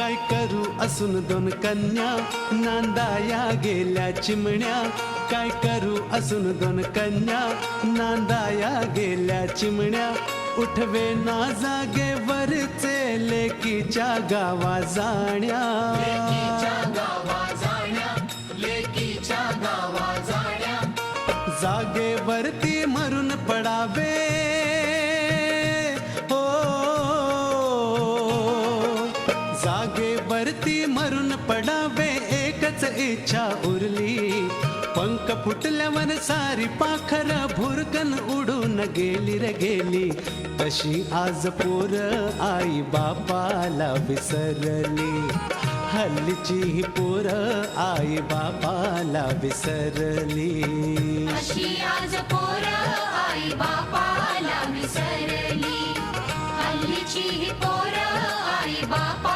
काय करू असून दोन कन्या, नांदाया गेल्या चिमण्या. काय करू असून दोन कन्या, नांदाया गेल्या चिमण्या. उठवे ना जागेवरचे लेकीच्या गावा जाण्या. जागेवरती मरून पडावे हो, जागेवरती मरून पडावे एकच इच्छा उरली. पंख फुटल्यावर सारी पाखर भुरकन उडून गेली रे गेली. तशी आज पोर आई बापाला विसरली. हल्लीची ही पोर आई बापाला विसरली. अशी आज पोर आई बापाला विसरली. हल्लीची ही पोर आई बापा